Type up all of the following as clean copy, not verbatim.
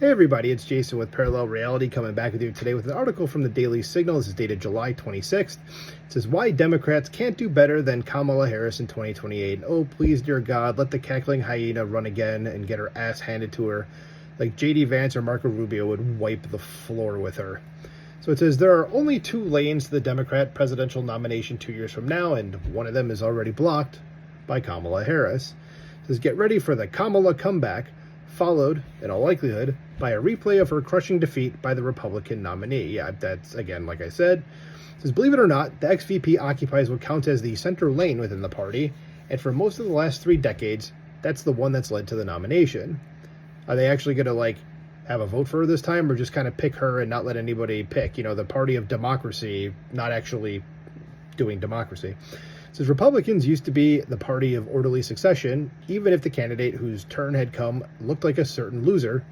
Hey everybody, it's Jason with Parallel Reality coming back with you today with an article from the Daily Signal. This is dated July 26th. It says, why Democrats can't do better than Kamala Harris in 2028. Oh, please, dear God, let the cackling hyena run again and get her ass handed to her like J.D. Vance or Marco Rubio would wipe the floor with her. So it says, there are only two lanes to the Democrat presidential nomination 2 years from now, and one of them is already blocked by Kamala Harris. It says, get ready for the Kamala comeback, followed, in all likelihood, by a replay of her crushing defeat by the Republican nominee. Yeah, that's, again, like I said. It says, believe it or not, the ex-VP occupies what counts as the center lane within the party, and for most of the last 3 decades, that's the one that's led to the nomination. Are they actually going to, have a vote for her this time, or just kind of pick her and not let anybody pick? You know, the party of democracy, not actually doing democracy. It says Republicans used to be the party of orderly succession, even if the candidate whose turn had come looked like a certain loser.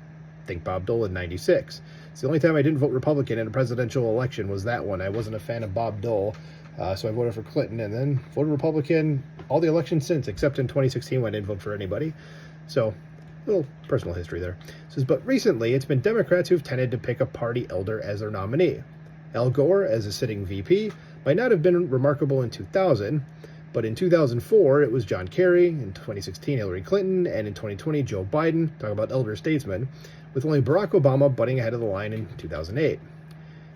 Think Bob Dole in '96. It's the only time I didn't vote Republican in a presidential election was that one. I wasn't a fan of Bob Dole, so I voted for Clinton and then voted Republican all the elections since, except in 2016 when I didn't vote for anybody. So, a little personal history there. It says, but recently it's been Democrats who've tended to pick a party elder as their nominee. Al Gore, as a sitting VP, might not have been remarkable in 2000, but in 2004 it was John Kerry, in 2016 Hillary Clinton, and in 2020 Joe Biden, talking about elder statesmen, with only Barack Obama butting ahead of the line in 2008.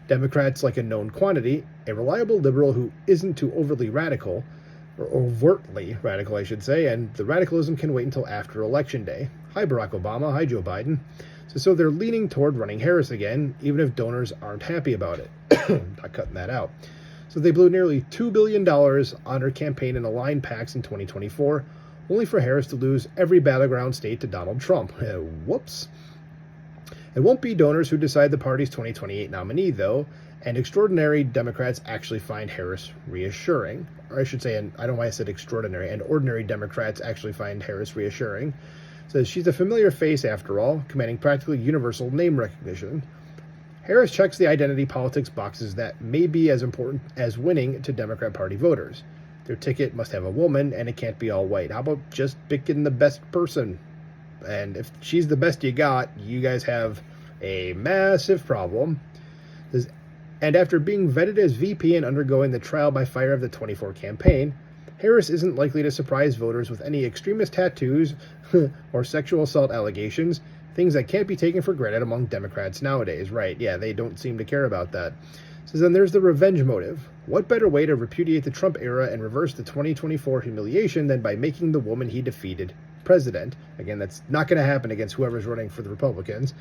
Democrats like a known quantity, a reliable liberal who isn't too overtly radical, or overtly radical I should say, and the radicalism can wait until after Election Day. Hi Barack Obama, hi Joe Biden. So they're leaning toward running Harris again, even if donors aren't happy about it. Not cutting that out. So they blew nearly $2 billion on her campaign in aligned PACs in 2024, only for Harris to lose every battleground state to Donald Trump. Whoops. It won't be donors who decide the party's 2028 nominee, though, and extraordinary Democrats actually find Harris reassuring. Or I should say, and I don't know why I said extraordinary, and ordinary Democrats actually find Harris reassuring. Says she's a familiar face after all, commanding practically universal name recognition. Harris checks the identity politics boxes that may be as important as winning to Democrat Party voters. Their ticket must have a woman, and it can't be all white. How about just picking the best person? And if she's the best you got, you guys have a massive problem. And after being vetted as VP and undergoing the trial by fire of the 24 campaign, Harris isn't likely to surprise voters with any extremist tattoos or sexual assault allegations, things that can't be taken for granted among Democrats nowadays. Right, yeah, they don't seem to care about that. So then there's the revenge motive. What better way to repudiate the Trump era and reverse the 2024 humiliation than by making the woman he defeated president? Again, that's not going to happen against whoever's running for the Republicans.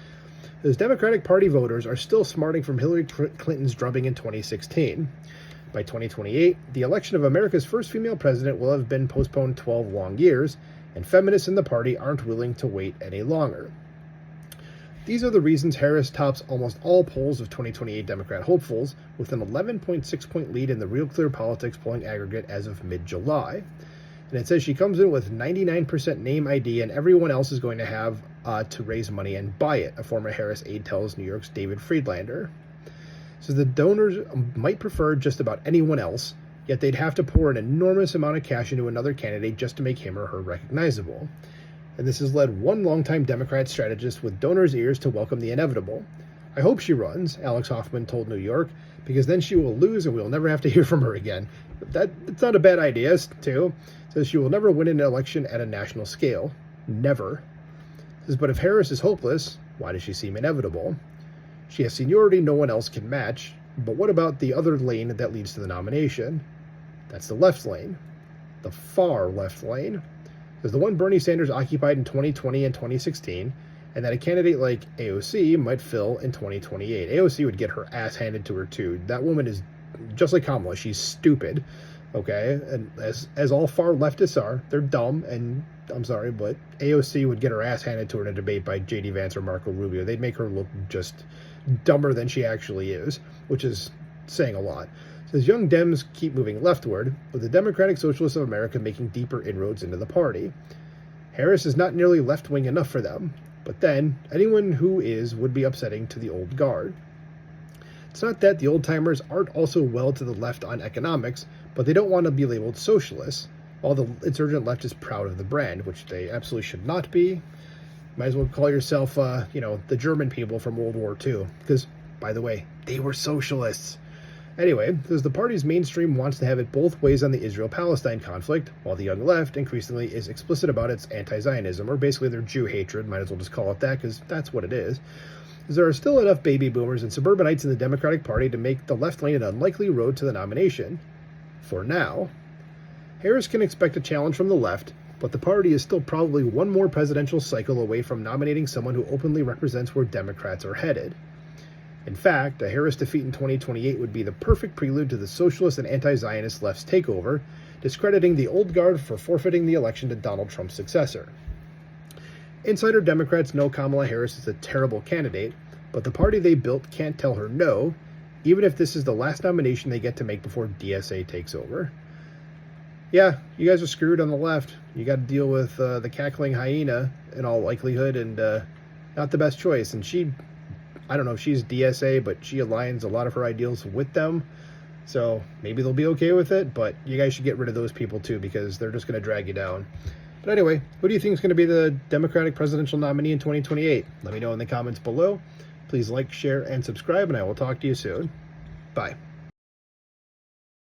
Those Democratic Party voters are still smarting from Hillary Clinton's drubbing in 2016. By 2028, the election of America's first female president will have been postponed 12 long years, and feminists in the party aren't willing to wait any longer. These are the reasons Harris tops almost all polls of 2028 Democrat hopefuls, with an 11.6-point lead in the Real Clear Politics polling aggregate as of mid-July. And it says she comes in with 99% name ID, and everyone else is going to have to raise money and buy it, a former Harris aide tells New York's David Friedlander. So the donors might prefer just about anyone else, yet they'd have to pour an enormous amount of cash into another candidate just to make him or her recognizable. And this has led one longtime Democrat strategist with donors' ears to welcome the inevitable. I hope she runs, Alex Hoffman told New York, because then she will lose and we'll never have to hear from her again. It's not a bad idea, too. It says she will never win an election at a national scale. Never. It says, but if Harris is hopeless, why does she seem inevitable? She has seniority no one else can match, but what about the other lane that leads to the nomination? That's the left lane. The far left lane. There's the one Bernie Sanders occupied in 2020 and 2016, and that a candidate like AOC might fill in 2028. AOC would get her ass handed to her too. That woman is just like Kamala. She's stupid, okay? And as all far leftists are, they're dumb, and I'm sorry, but AOC would get her ass handed to her in a debate by J.D. Vance or Marco Rubio. They'd make her look just dumber than she actually is, which is saying a lot. It says young Dems keep moving leftward, with the Democratic Socialists of America making deeper inroads into the party. Harris is not nearly left-wing enough for them, but then anyone who is would be upsetting to the old guard. It's not that the old-timers aren't also well to the left on economics, but they don't want to be labeled socialists, while the insurgent left is proud of the brand, which they absolutely should not be. Might as well call yourself, the German people from World War II. Because, by the way, they were socialists. Anyway, because the party's mainstream wants to have it both ways on the Israel-Palestine conflict, while the young left increasingly is explicit about its anti-Zionism, or basically their Jew hatred, might as well just call it that, because that's what it is there are still enough baby boomers and suburbanites in the Democratic Party to make the left lane an unlikely road to the nomination. For now, Harris can expect a challenge from the left, but the party is still probably one more presidential cycle away from nominating someone who openly represents where Democrats are headed. In fact, a Harris defeat in 2028 would be the perfect prelude to the socialist and anti-Zionist left's takeover, discrediting the old guard for forfeiting the election to Donald Trump's successor. Insider Democrats know Kamala Harris is a terrible candidate, but the party they built can't tell her no, even if this is the last nomination they get to make before DSA takes over. Yeah, you guys are screwed on the left. You got to deal with the cackling hyena in all likelihood, and not the best choice. And I don't know if she's DSA, but she aligns a lot of her ideals with them. So maybe they'll be okay with it, but you guys should get rid of those people too, because they're just going to drag you down. But anyway, who do you think is going to be the Democratic presidential nominee in 2028? Let me know in the comments below. Please like, share, and subscribe, and I will talk to you soon. Bye.